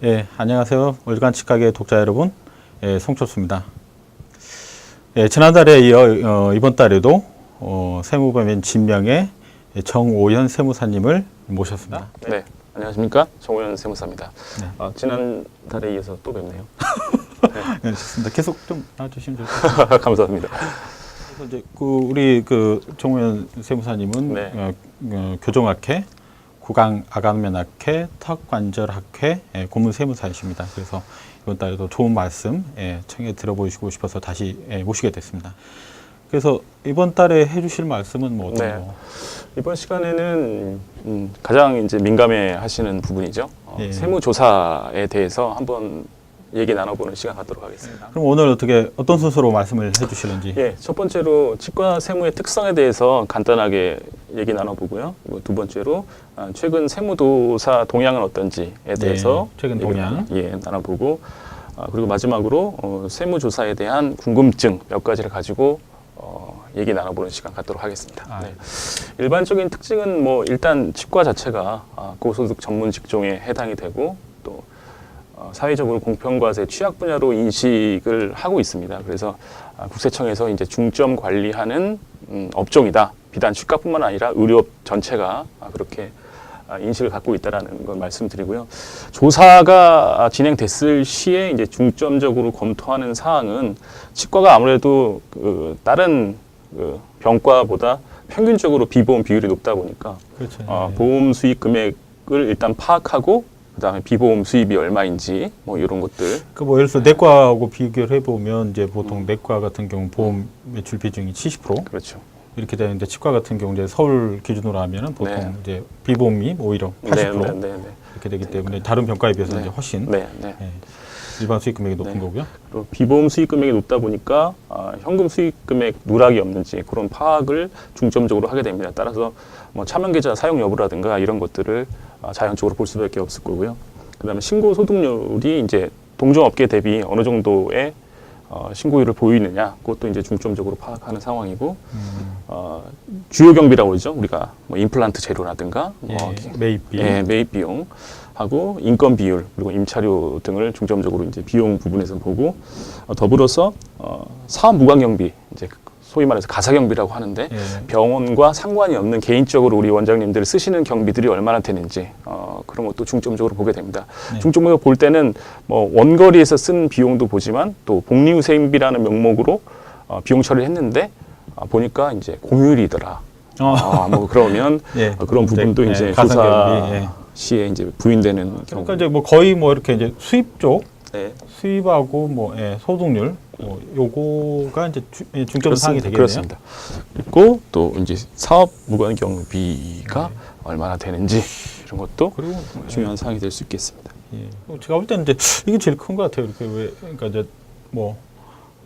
예, 안녕하세요. 월간 치과계 독자 여러분, 예, 송철수입니다. 예, 지난달에 이어 이번 달에도 세무법인 진명의 정오현 세무사님을 모셨습니다. 네, 안녕하십니까. 정오현 세무사입니다. 네. 지난달에 이어서 또 뵙네요. 네, 좋습니다. 계속 좀 나와주시면 좋을 것 같습니다. 감사합니다. 그래서 이제 우리 정오현 세무사님은 네. 교정학회, 구강-아간면학회, 턱관절학회 고문 세무사이십니다. 그래서 이번 달에도 좋은 말씀 청해 들어보시고 싶어서 다시 모시게 됐습니다. 그래서 이번 달에 해주실 말씀은 뭐 어떤 거? 이번 시간에는 가장 이제 민감해 하시는 부분이죠. 예. 세무조사에 대해서 한번 얘기 나눠보는 시간 갖도록 하겠습니다. 그럼 오늘 어떤 순서로 말씀을 해주실는지? 예, 첫 번째로 치과 세무의 특성에 대해서 간단하게 얘기 나눠보고요. 두 번째로 최근 세무조사 동향은 어떤지에 대해서 최근 동향 나눠보고 그리고 마지막으로 세무조사에 대한 궁금증 몇 가지를 가지고 얘기 나눠보는 시간 갖도록 하겠습니다. 네. 일반적인 특징은 뭐 일단 치과 자체가 고소득 전문 직종에 해당이 되고 또 사회적으로 공평과세 취약 분야로 인식을 하고 있습니다. 그래서 국세청에서 이제 중점 관리하는 업종이다. 비단 치과뿐만 아니라 의료업 전체가 그렇게 인식을 갖고 있다라는 걸 말씀드리고요. 조사가 진행됐을 시에 이제 중점적으로 검토하는 사항은 치과가 아무래도 다른 병과보다 평균적으로 비보험 비율이 높다 보니까 그렇죠. 보험 수익 금액을 일단 파악하고 그다음에 비보험 수입이 얼마인지 뭐 이런 것들. 뭐 예를 들어 내과하고 비교를 해보면 이제 보통 내과 같은 경우 보험 매출 비중이 70%. 그렇죠. 이렇게 되는데 치과 같은 경우 이제 서울 기준으로 하면은 보통 이제 비보험이 오히려 80% 이렇게 되기 때문에 다른 병과에 비해서 이제 훨씬 일반 수익 금액이 높은 거고요. 그리고 비보험 수익 금액이 높다 보니까 현금 수익 금액 누락이 없는지 그런 파악을 중점적으로 하게 됩니다. 따라서 뭐 차명 계좌 사용 여부라든가 이런 것들을 자연적으로 볼 수밖에 없을 거고요. 그다음에 신고 소득률이 이제 동종업계 대비 어느 정도의 신고율을 보이느냐, 그것도 이제 중점적으로 파악하는 상황이고, 주요 경비라고 그러죠. 우리가 뭐 임플란트 재료라든가, 매입비, 매입 비용 하고 인건 비율 그리고 임차료 등을 중점적으로 이제 비용 부분에서 보고, 더불어서 사업 무관 경비, 이제 소위 말해서 가사 경비라고 하는데 병원과 상관이 없는 개인적으로 우리 원장님들 쓰시는 경비들이 얼마나 되는지 그런 것도 중점적으로 보게 됩니다. 중점적으로 볼 때는 뭐 원거리에서 쓴 비용도 보지만 또 복리후생비라는 명목으로 비용 처리를 했는데 보니까 이제 공휴일이더라. 뭐 그러면 그런 부분도 이제 조사 시에 이제 부인되는 경우. 그러니까 이제 뭐 거의 뭐 이렇게 이제 수입 쪽 수입하고 뭐 소득률 요거가 이제 중점 사항이 되겠네요. 그렇습니다. 그리고 또 이제 사업 무관 경비가 얼마나 되는지 이런 것도 그리고 중요한 사항이 될 수 있겠습니다. 제가 볼 때는 이제 이게 제일 큰 것 같아요. 이렇게 그러니까 이제 뭐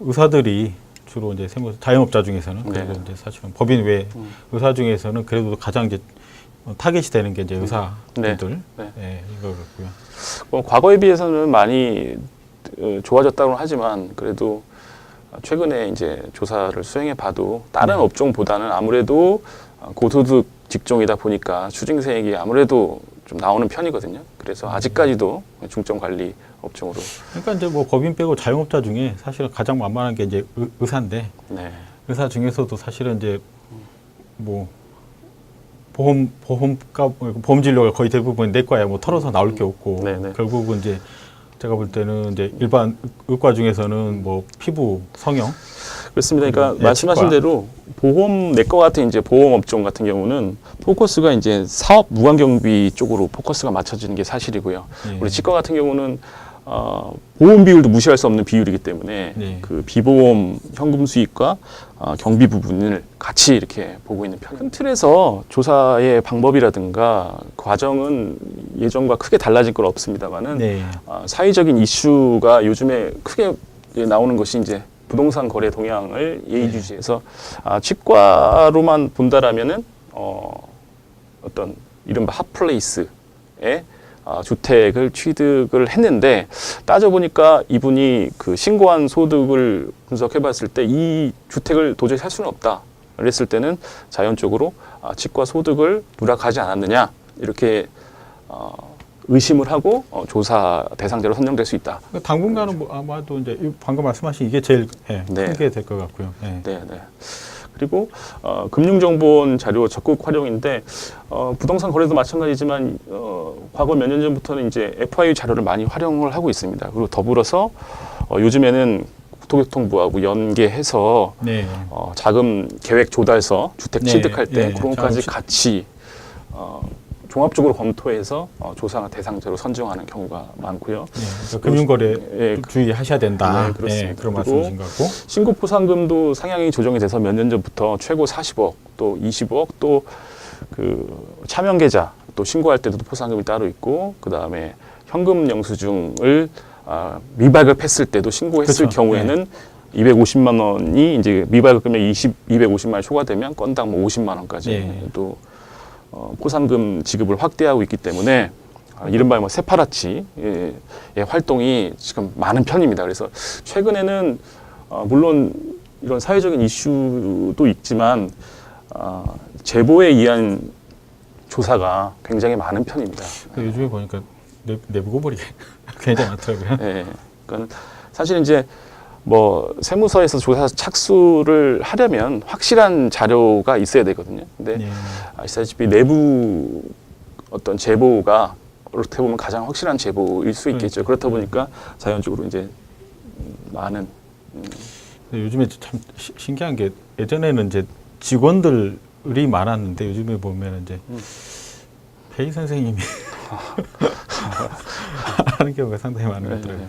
의사들이 주로 이제 자영업자 중에서는 그리고 이제 사실은 법인 외 의사 중에서는 그래도 가장 이제 타겟이 되는 게 이제 의사분들 이거고요. 과거에 비해서는 많이 좋아졌다고는 하지만 그래도 최근에 이제 조사를 수행해 봐도 다른 업종보다는 아무래도 고소득 직종이다 보니까 추징세액이 아무래도 좀 나오는 편이거든요. 그래서 아직까지도 중점 관리 업종으로. 그러니까 이제 뭐 법인 빼고 자영업자 중에 사실은 가장 만만한 게 이제 의사인데 의사 중에서도 사실은 이제 뭐 보험 진료가 거의 대부분 내과에 뭐 털어서 나올 게 없고 결국은 이제 제가 볼 때는 이제 일반 의과 중에서는 뭐 피부 성형 그렇습니다. 그러니까 말씀하신 대로 보험 내과 같은 이제 보험 업종 같은 경우는 포커스가 이제 사업 무관 경비 쪽으로 포커스가 맞춰지는 게 사실이고요. 우리 치과 같은 경우는 보험 비율도 무시할 수 없는 비율이기 때문에 그 비보험 현금 수익과 경비 부분을 같이 이렇게 보고 있는 편입니다. 큰 틀에서 조사의 방법이라든가 과정은 예전과 크게 달라질 건 없습니다만은 사회적인 이슈가 요즘에 크게 나오는 것이 이제 부동산 거래 동향을 예의주시해서 치과로만 본다라면은 어떤 이른바 핫플레이스에 주택을 취득을 했는데 따져보니까 이분이 그 신고한 소득을 분석해 봤을 때 이 주택을 도저히 살 수는 없다. 그랬을 때는 자연적으로 치과 소득을 누락하지 않았느냐 이렇게 의심을 하고 조사 대상자로 선정될 수 있다. 당분간은 뭐 아마도 이제 방금 말씀하신 이게 제일 네. 크게 될 것 같고요. 네. 네, 네. 그리고 금융정보원 자료 적극 활용인데 부동산 거래도 마찬가지지만 과거 몇 년 전부터는 이제 FIU 자료를 많이 활용을 하고 있습니다. 그리고 더불어서 요즘에는 국토교통부하고 연계해서 네. 자금 계획 조달서 주택 네, 취득할 때 네, 그런 것까지 자금 같이 종합적으로 검토해서 조사 대상자로 선정하는 경우가 많고요. 네. 그러니까 금융거래 예, 주의하셔야 된다. 네, 그렇습니다. 그런 그리고 말씀이신 것 같고. 신고 포상금도 상향이 조정이 돼서 몇 년 전부터 최고 40억, 또 20억, 또 그 차명 계좌 또 신고할 때도 포상금이 따로 있고, 그 다음에 현금 영수증을 미발급했을 때도 신고했을 그렇죠. 경우에는 250만 원이 이제 미발급 금액 250만 원 초과되면 건당 뭐 50만 원까지 네. 또 포상금 지급을 확대하고 있기 때문에 이른바 뭐 세파라치 활동이 지금 많은 편입니다. 그래서 최근에는 물론 이런 사회적인 이슈도 있지만 제보에 의한 조사가 굉장히 많은 편입니다. 요즘에 보니까 내부 고발이 굉장히 많더라고요. 네. 그러니까 사실 이제 뭐 세무서에서 조사 착수를 하려면 확실한 자료가 있어야 되거든요. 근데 네. 아시다시피 내부 어떤 제보가 어떻게 보면 가장 확실한 제보일 수 있겠죠. 그렇다 보니까 자연적으로 이제 많은 근데 요즘에 참 신기한 게 예전에는 이제 직원들이 많았는데 요즘에 보면 이제 회의 선생님이 하는 경우가 상당히 많은 것 같더라고요.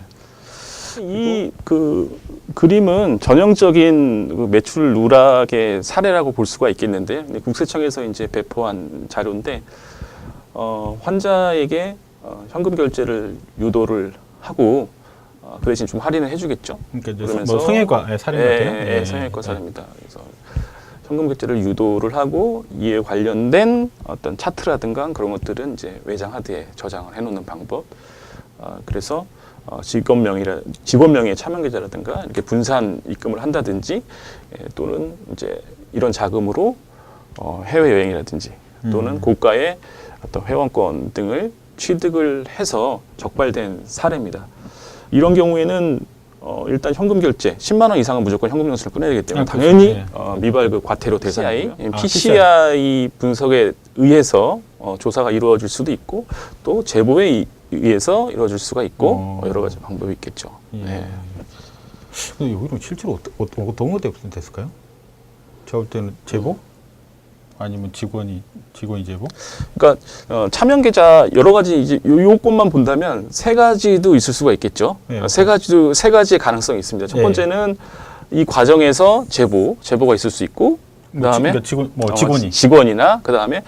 이 그 그림은 전형적인 그 매출 누락의 사례라고 볼 수가 있겠는데요. 근데 국세청에서 이제 배포한 자료인데 환자에게 현금 결제를 유도를 하고 그 대신 좀 할인을 해주겠죠. 그러니까 이제 그러면서 뭐 성형외과 사례 같아요. 예, 성형외과 사례입니다. 그래서 현금 결제를 유도를 하고 이에 관련된 어떤 차트라든가 그런 것들은 이제 외장 하드에 저장을 해놓는 방법. 그래서 직원명의 차명 계좌라든가 이렇게 분산 입금을 한다든지 또는 이제 이런 자금으로 해외 여행이라든지 또는 고가의 어떤 회원권 등을 취득을 해서 적발된 사례입니다. 이런 경우에는 일단 현금 결제 10만 원 이상은 무조건 현금 영수를 꺼내야 되기 때문에 그렇죠. 당연히 네. 미발급 과태료 대상이고요. PCI. PCI 분석에 의해서 조사가 이루어질 수도 있고 또 제보에 의해서 이루어질 수가 있고 여러 가지 방법이 있겠죠. 예. 네. 근데 여기는 실제로 어떤 것들이 됐을까요? 제가 볼 때는 제보? 아니면 직원이 제보? 그러니까 차명 계좌 여러 가지 이제 요것만 본다면 세 가지도 있을 수가 있겠죠. 네, 세 가지의 가능성이 있습니다. 첫 네. 번째는 이 과정에서 제보가 있을 수 있고 그다음에 그러니까 직원이 직원이나 그다음에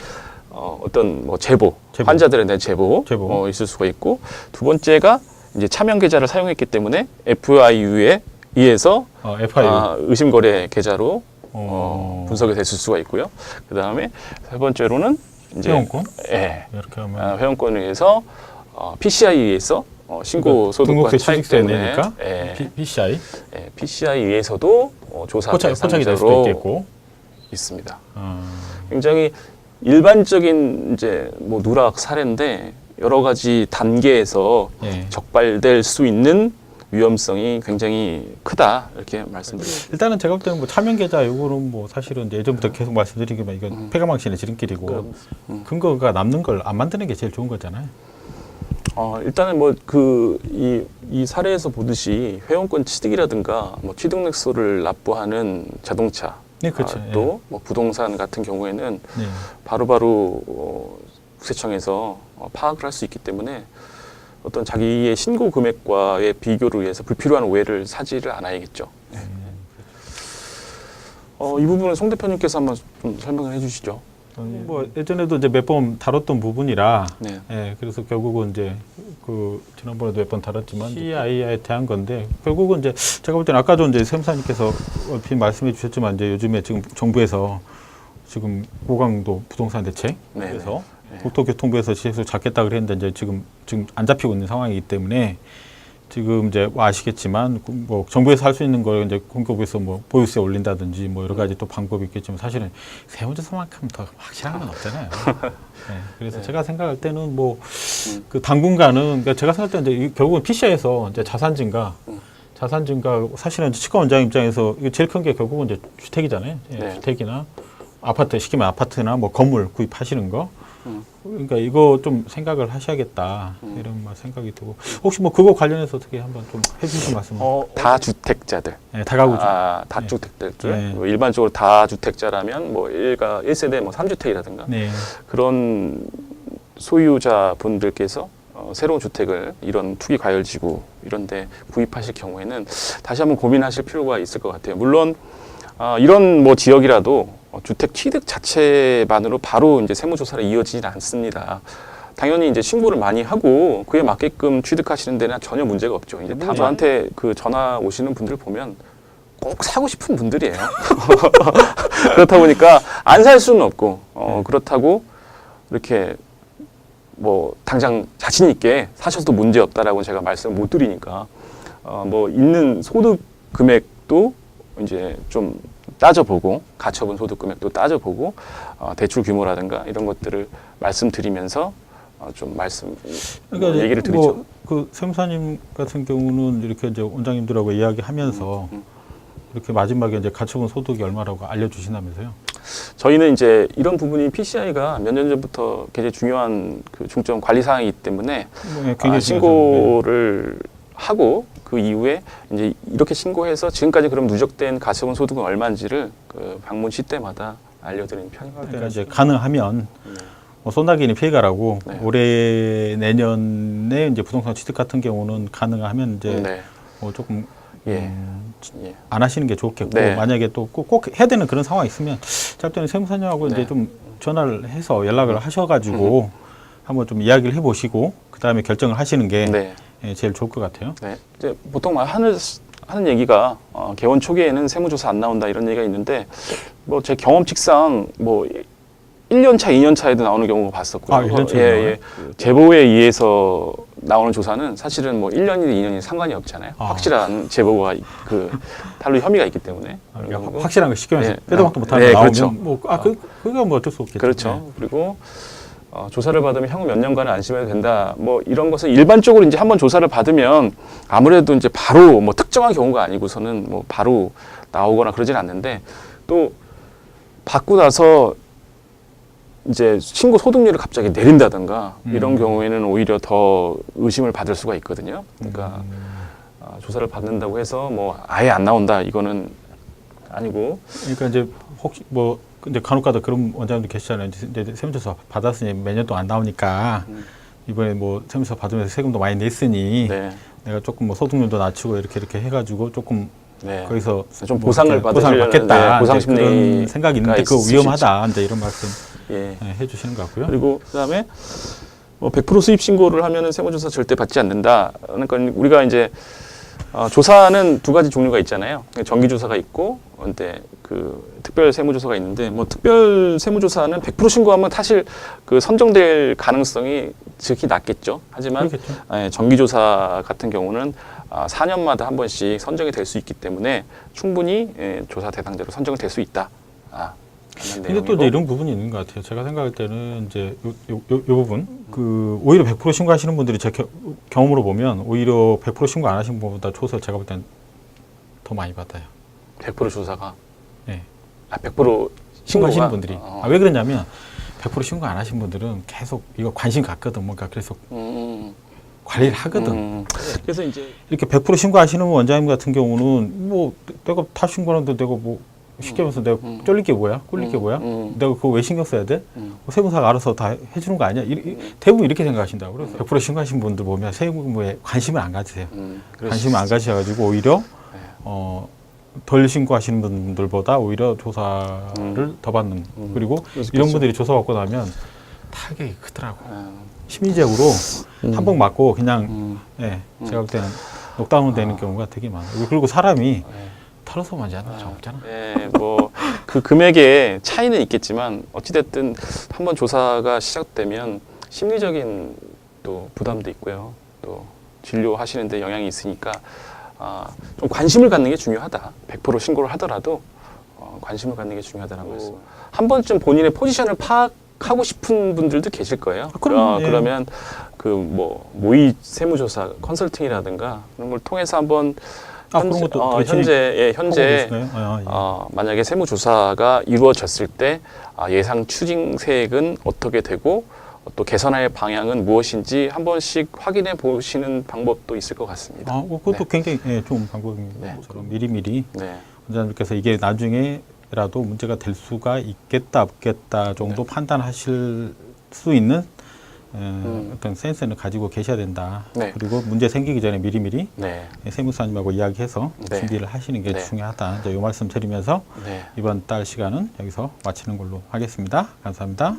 어떤 뭐 제보. 환자들에 대한 제보. 있을 수가 있고 두 번째가 이제 차명 계좌를 사용했기 때문에 FIU에 의해서 FIU 의심 거래 계좌로 분석이 됐을 수가 있고요. 그 다음에 세 번째로는 이제 회원권? 예, 이렇게 하면 회원권에 의해서 PCI에 의해서 신고 소득과 등록세 차익 취득세 때문에 내니까 예, PCI PCI에 의해서도 조사 포착이 될 수도 대상자로 있겠고 있습니다. 굉장히 일반적인 이제 뭐 누락 사례인데 여러 가지 단계에서 예. 적발될 수 있는 위험성이 굉장히 크다 이렇게 말씀드립니다. 일단은 제가 볼 때는 뭐 차명 계좌 요거는 뭐 사실은 이제 예전부터 계속 말씀드리기만 이건 폐가망신의 지름길이고 근거가 남는 걸 안 만드는 게 제일 좋은 거잖아요. 일단은 뭐 이 사례에서 보듯이 회원권 취득이라든가 뭐 취득액수를 납부하는 자동차, 네, 그렇죠. 또 뭐 부동산 같은 경우에는 네. 바로바로 국세청에서 파악을 할 수 있기 때문에 어떤 자기의 신고 금액과의 비교를 위해서 불필요한 오해를 사지를 않아야겠죠. 이 부분은 송 대표님께서 한번 좀 설명을 해주시죠. 뭐 예전에도 이제 몇 번 다뤘던 부분이라, 네. 예, 그래서 결국은 이제 그 지난번에도 몇 번 다뤘지만 CI에 대한 건데 결국은 이제 제가 볼 때는 아까도 이제 세무사님께서 얼핏 말씀해 주셨지만 이제 요즘에 지금 정부에서 지금 고강도 부동산 대책에서 국토교통부에서 지ex을 잡겠다 그랬는데 이제 지금 안 잡히고 있는 상황이기 때문에 지금 이제 아시겠지만 뭐 정부에서 할 수 있는 걸 이제 공급에서 뭐 보유세 올린다든지 뭐 여러 가지 또 방법이 있겠지만 사실은 세무조사만큼 더 확실한 건 없잖아요. 네, 그래서 네. 제가 생각할 때는 뭐 그 당분간은 그러니까 제가 생각할 때는 이제 결국은 PCI에서 이제 자산 증가 사실은 이제 치과 원장 입장에서 이거 제일 큰 게 결국은 이제 주택이잖아요. 예, 네. 주택이나 아파트 시키면 아파트나 뭐 건물 구입하시는 거. 그러니까 이거 좀 생각을 하셔야겠다 이런 생각이 들고 혹시 뭐 그거 관련해서 어떻게 한번 좀 해주실 말씀? 다주택자들, 네, 다가구죠. 다주택들, 네. 뭐 일반적으로 다주택자라면 뭐 1세대 뭐 3주택이라든가 네. 그런 소유자분들께서 새로운 주택을 이런 투기 과열지구 이런데 구입하실 경우에는 다시 한번 고민하실 필요가 있을 것 같아요. 물론 이런 뭐 지역이라도 주택 취득 자체만으로 바로 이제 세무조사를 이어지진 않습니다. 당연히 이제 신고를 많이 하고 그에 맞게끔 취득하시는 데는 전혀 문제가 없죠. 이제 다 저한테 그 전화 오시는 분들 보면 꼭 사고 싶은 분들이에요. 그렇다 보니까 안 살 수는 없고 그렇다고 이렇게 뭐 당장 자신 있게 사셔도 문제 없다라고 제가 말씀을 못 드리니까 뭐 있는 소득 금액도 이제 좀 따져보고 가처분 소득 금액도 따져보고 대출 규모라든가 이런 것들을 말씀드리면서 좀 그러니까 얘기를 드리죠. 뭐 그 세무사님 같은 경우는 이렇게 이제 원장님들하고 이야기하면서 이렇게 마지막에 이제 가처분 소득이 얼마라고 알려주신다면서요? 저희는 이제 이런 부분이 PCI가 몇 년 전부터 굉장히 중요한 그 중점 관리 사항이기 때문에 굉장히 신고를 하고 그 이후에 이제 이렇게 신고해서 지금까지 그럼 누적된 가처분 소득은 얼마인지를 그 방문 시 때마다 알려드리는 편입니다. 그러니까 이제 가능하면 뭐 손낙인이 피해가라고 네. 올해 내년에 이제 부동산 취득 같은 경우는 가능하면 이제 네. 뭐 조금 예. 안 하시는 게 좋겠고 네. 만약에 또 꼭 해야 되는 그런 상황이 있으면 짧게는 세무사님하고 네. 이제 좀 전화를 해서 연락을 하셔가지고 한번 좀 이야기를 해보시고 그 다음에 결정을 하시는 게 네. 예, 제일 좋을 것 같아요. 네. 이제 보통 하는 얘기가 개원 초기에는 세무조사 안 나온다 이런 얘기가 있는데 뭐 제 경험칙상 뭐 1년 차, 2년 차에도 나오는 경우가 봤었고요. 1년 차에 예. 제보에 의해서 나오는 조사는 사실은 뭐 1년이든 2년이 상관이 없잖아요. 확실한 제보가 그 탈루 혐의가 있기 때문에. 그러니까 확실한 거 시키면서 네. 빼도 박도 못하는 네, 거 나오면 그렇죠. 그거 뭐 어쩔 수 없겠죠. 그렇죠. 네. 그리고 조사를 받으면 향후 몇 년간은 안심해도 된다. 뭐 이런 것은 일반적으로 이제 한번 조사를 받으면 아무래도 이제 바로 뭐 특정한 경우가 아니고서는 뭐 바로 나오거나 그러진 않는데 또 받고 나서 이제 신고 소득률을 갑자기 내린다든가 이런 경우에는 오히려 더 의심을 받을 수가 있거든요. 그러니까 조사를 받는다고 해서 뭐 아예 안 나온다 이거는 아니고. 그러니까 이제 혹시 뭐 근데 간혹가다 그런 원장님도 계시잖아요. 이제 세무조사 받았으니 매년 또 안 나오니까 이번에 뭐 세무조사 받으면서 세금도 많이 냈으니 네. 내가 조금 뭐 소득률도 낮추고 이렇게 해가지고 조금 네. 거기서 좀 뭐 보상을 이렇게 받으시려는, 받겠다. 네, 보상 이제 그런 심리가 생각이 있는데 그거 있으실 수 위험하다. 이제 이런 말씀 예. 해주시는 것 같고요. 그리고 그다음에 뭐 100% 수입 신고를 하면은 세무조사 절대 받지 않는다. 그러니까 우리가 이제 조사는 두 가지 종류가 있잖아요. 정기 조사가 있고, 근데 그 특별 세무조사가 있는데, 뭐 특별 세무조사는 100% 신고하면 사실 그 선정될 가능성이 즉히 낮겠죠. 하지만 정기 조사 같은 경우는 4년마다 한 번씩 선정이 될 수 있기 때문에 충분히 조사 대상자로 선정이 될 수 있다. 근데 또 이제 이런 부분이 있는 것 같아요. 제가 생각할 때는 이제 요 부분 그 오히려 100% 신고하시는 분들이 제 경험으로 보면 오히려 100% 신고 안 하신 분보다 조사 제가 볼 땐 더 많이 받아요. 100% 조사가? 네. 100% 신고하시는 분들이. 왜 그러냐면 100% 신고 안 하신 분들은 계속 이거 관심 갖거든. 뭔가 그래서 관리를 하거든. 그래서 이제 이렇게 100% 신고하시는 원장님 같은 경우는 뭐 내가 다 신고하는데 내가 뭐 쉽게 말해서 내가 쫄릴 게 뭐야? 꿀릴 게 뭐야? 내가 그거 왜 신경 써야 돼? 세무사가 알아서 다 해주는 거 아니야? 대부분 이렇게 생각하신다고. 그래서 100% 신고하신 분들 보면 세무에 관심을 안 가지세요. 관심을 안 가지셔가지고 오히려 덜 신고하시는 분들보다 오히려 조사를 더 받는. 그리고 이런 분들이 조사받고 나면 타격이 크더라고. 심리적으로 한 번 맞고 그냥 제가 볼 때는 녹다운 되는 경우가 되게 많아요. 그리고 사람이 털어서만 하는 거 없잖아. 네, 뭐 그 금액의 차이는 있겠지만 어찌됐든 한번 조사가 시작되면 심리적인 또 부담도 있고요. 또 진료하시는데 영향이 있으니까 좀 관심을 갖는 게 중요하다. 100% 신고를 하더라도 관심을 갖는 게 중요하다는 말씀. 한 번쯤 본인의 포지션을 파악하고 싶은 분들도 계실 거예요. 그럼, 예. 그러면 그 뭐 모의 세무조사 컨설팅이라든가 그런 걸 통해서 한번 그런 것도 현재 예. 만약에 세무조사가 이루어졌을 때 예상 추징세액은 어떻게 되고 또 개선할 방향은 무엇인지 한 번씩 확인해 보시는 방법도 있을 것 같습니다. 그것도 굉장히 좋은 방법입니다. 네. 그럼 미리미리 네. 원장님께서 이게 나중에라도 문제가 될 수가 있겠다 없겠다 정도 판단하실 수 있는 어떤 센스는 가지고 계셔야 된다. 네. 그리고 문제 생기기 전에 미리미리 네. 세무사님하고 이야기해서 네. 준비를 하시는 게 네. 중요하다. 이제 이 말씀 드리면서 네. 이번 달 시간은 여기서 마치는 걸로 하겠습니다. 감사합니다.